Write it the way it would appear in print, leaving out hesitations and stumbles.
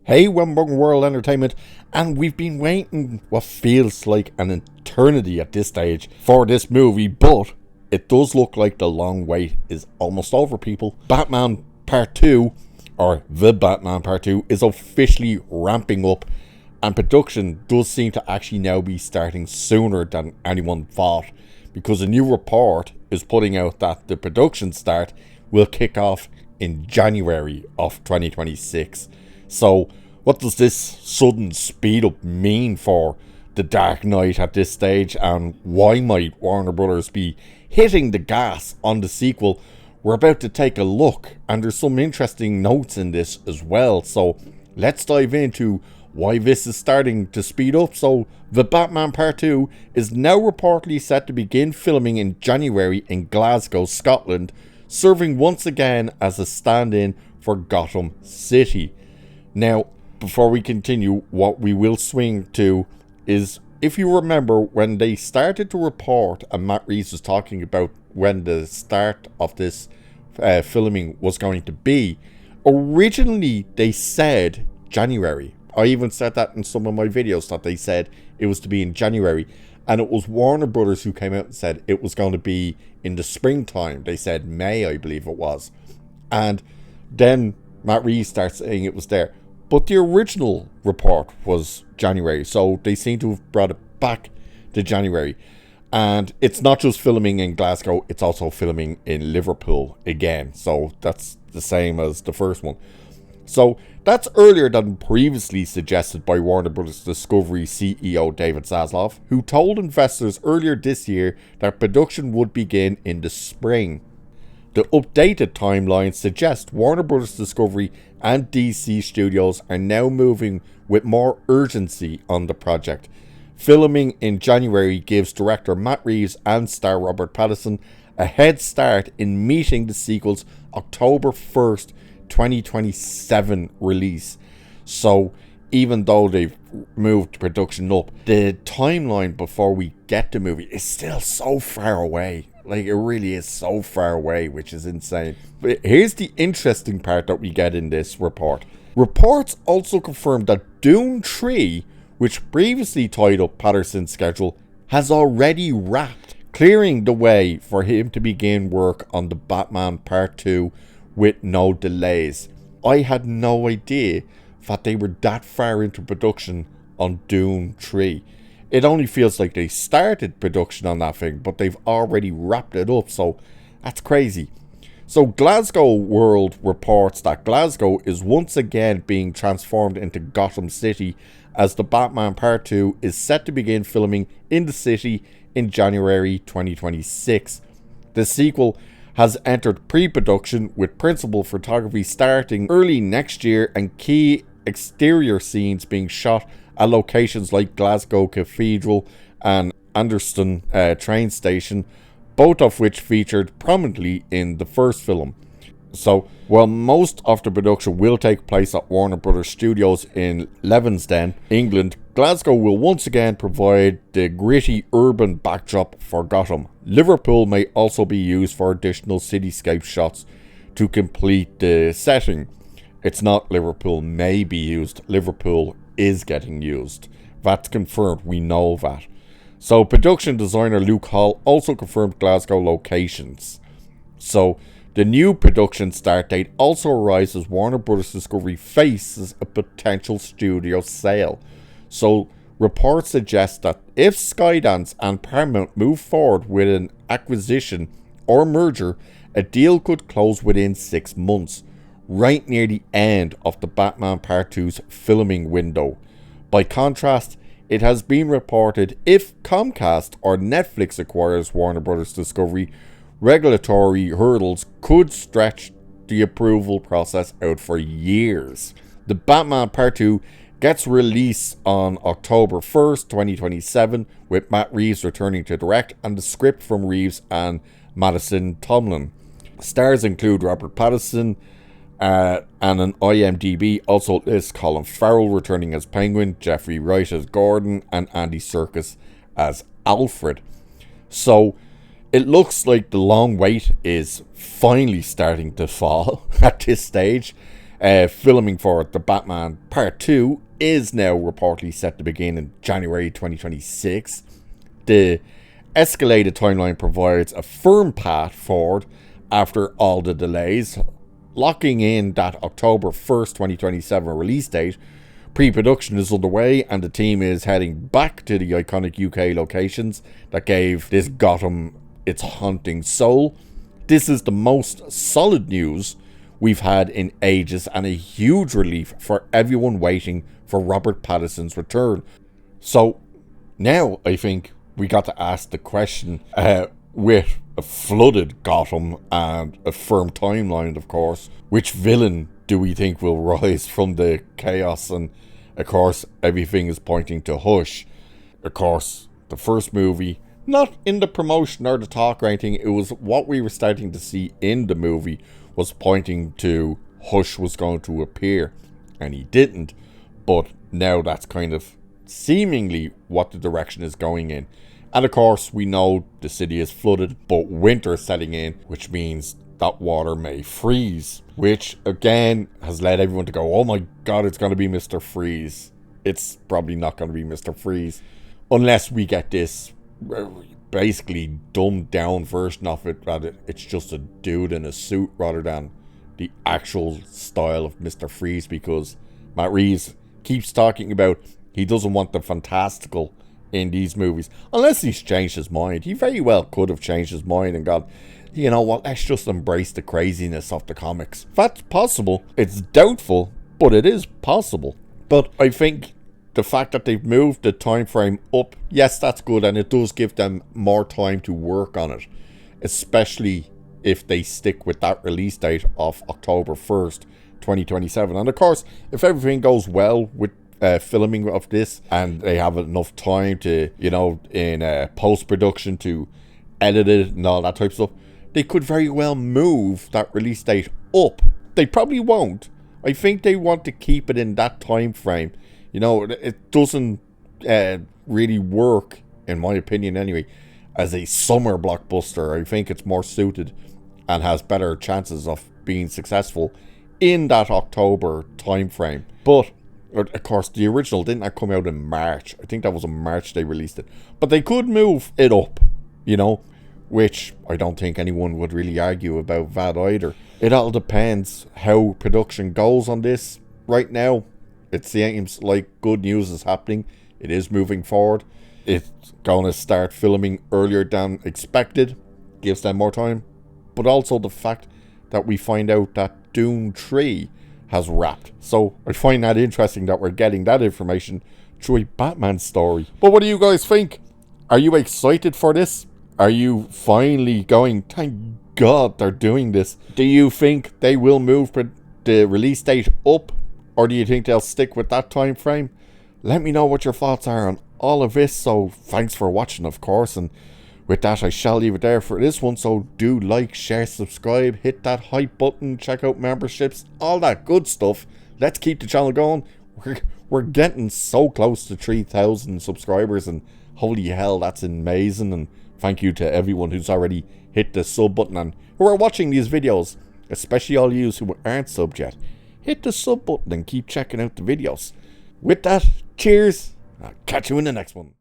Hey, Wemburg World Entertainment, and we've been waiting what feels like an eternity at this stage for this movie, but it does look like the long wait is almost over, people. Batman Part 2, or The Batman Part 2, is officially ramping up, and production does seem to actually now be starting sooner than anyone thought, because a new report is putting out that the production start will kick off in January of 2026. So, what does this sudden speed up mean for The Dark Knight at this stage, and why might Warner Brothers be hitting the gas on the sequel? We're about to take a look, and there's some interesting notes in this as well. So, let's dive into why this is starting to speed up. So, The Batman Part 2 is now reportedly set to begin filming in January in Glasgow, Scotland, serving once again as a stand-in for Gotham City. Now, before we continue, what we will swing to is, if you remember when they started to report, and Matt Reeves was talking about when the start of this filming was going to be, originally they said January. I even said that in some of my videos, that they said it was to be in January, and it was Warner Brothers who came out and said it was going to be in the springtime. They said May, I believe it was, and then Matt Reeves starts saying it was there. But the original report was January, so they seem to have brought it back to January. And it's not just filming in Glasgow, it's also filming in Liverpool again. So that's the same as the first one. So that's earlier than previously suggested by Warner Bros. Discovery CEO David Zaslav, who told investors earlier this year that production would begin in the spring. The updated timeline suggests Warner Bros. Discovery and DC Studios are now moving with more urgency on the project. Filming in January gives director Matt Reeves and star Robert Pattinson a head start in meeting the sequel's October 1st, 2027 release. So even though they've moved production up, the timeline before we get the movie is still so far away. Like, it really is so far away, which is insane. But here's the interesting part that we get in this report. Reports also confirmed that Dune 3, which previously tied up Patterson's schedule, has already wrapped, clearing the way for him to begin work on the Batman Part 2 with no delays. I had no idea that they were that far into production on Dune 3. It only feels like they started production on that thing, but they've already wrapped it up, so that's crazy. So Glasgow World reports that Glasgow is once again being transformed into Gotham City, as the Batman Part 2 is set to begin filming in the city in January 2026. The sequel has entered pre-production, with principal photography starting early next year and key exterior scenes being shot at locations like Glasgow Cathedral and Anderston train station, both of which featured prominently in the first film. So, while most of the production will take place at Warner Brothers Studios in Leavesden, England, Glasgow will once again provide the gritty urban backdrop for Gotham. Liverpool may also be used for additional cityscape shots to complete the setting. It's not Liverpool may be used, Liverpool is getting used. That's confirmed, we know that. So production designer Luke Hall also confirmed Glasgow locations. So the new production start date also arrives as Warner Bros. Discovery faces a potential studio sale. So reports suggest that if Skydance and Paramount move forward with an acquisition or merger, a deal could close within 6 months, right near the end of the Batman Part 2's filming window. By contrast, it has been reported if Comcast or Netflix acquires Warner Bros. Discovery, regulatory hurdles could stretch the approval process out for years. The Batman Part 2 gets released on October 1st, 2027, with Matt Reeves returning to direct and the script from Reeves and Madison Tomlin. Stars include Robert Pattinson, and an IMDb also lists Colin Farrell returning as Penguin, Jeffrey Wright as Gordon, and Andy Serkis as Alfred. So it looks like the long wait is finally starting to fall at this stage. Filming for The Batman Part 2 is now reportedly set to begin in January 2026. The escalated timeline provides a firm path forward after all the delays, locking in that October 1st, 2027 release date. Pre-production is underway and the team is heading back to the iconic UK locations that gave this Gotham its haunting soul. This is the most solid news we've had in ages and a huge relief for everyone waiting for Robert Pattinson's return. So now I think we got to ask the question, with a flooded Gotham and a firm timeline, of course, which villain do we think will rise from the chaos? And of course, everything is pointing to Hush. Of course, the first movie, not in the promotion or the talk or anything, it was what we were starting to see in the movie was pointing to Hush was going to appear, and he didn't. But now that's kind of seemingly what the direction is going in. And of course, we know the city is flooded, but winter is setting in, which means that water may freeze, which again has led everyone to go, oh my god, it's going to be Mr. Freeze. It's probably not going to be Mr. Freeze, unless we get this basically dumbed down version of it, that it's just a dude in a suit rather than the actual style of Mr. Freeze, because Matt Reeves keeps talking about he doesn't want the fantastical in these movies, unless he's changed his mind. He very well could have changed his mind and gone, you know what, let's just embrace the craziness of the comics. That's possible. It's doubtful, but it is possible. But I think the fact that they've moved the time frame up, yes, that's good, and it does give them more time to work on it, especially if they stick with that release date of October 1st, 2027. And of course, if everything goes well with filming of this and they have enough time to, you know, in post-production to edit it and all that type of stuff, they could very well move that release date up. They probably won't. I think they want to keep it in that time frame. You know, it doesn't really work, in my opinion anyway, as a summer blockbuster. I think it's more suited and has better chances of being successful in that October time frame. But of course, the original didn't come out in March. I think that was in March they released it. But they could move it up, you know, which I don't think anyone would really argue about that either. It all depends how production goes on this. Right now, it seems like good news is happening. It is moving forward. It's going to start filming earlier than expected. Gives them more time. But also the fact that we find out that Dune 3 has wrapped. So I find that interesting that we're getting that information through a Batman story. But what do you guys think? Are you excited for this? Are you finally going, thank God they're doing this? Do you think they will move the release date up? Or do you think they'll stick with that time frame? Let me know what your thoughts are on all of this. So thanks for watching, of course. And with that, I shall leave it there for this one. So do like, share, subscribe, hit that hype button, check out memberships, all that good stuff. Let's keep the channel going. We're getting so close to 3,000 subscribers, and holy hell, that's amazing. And thank you to everyone who's already hit the sub button and who are watching these videos, especially all you who aren't subbed yet. Hit the sub button and keep checking out the videos. With that, cheers. I'll catch you in the next one.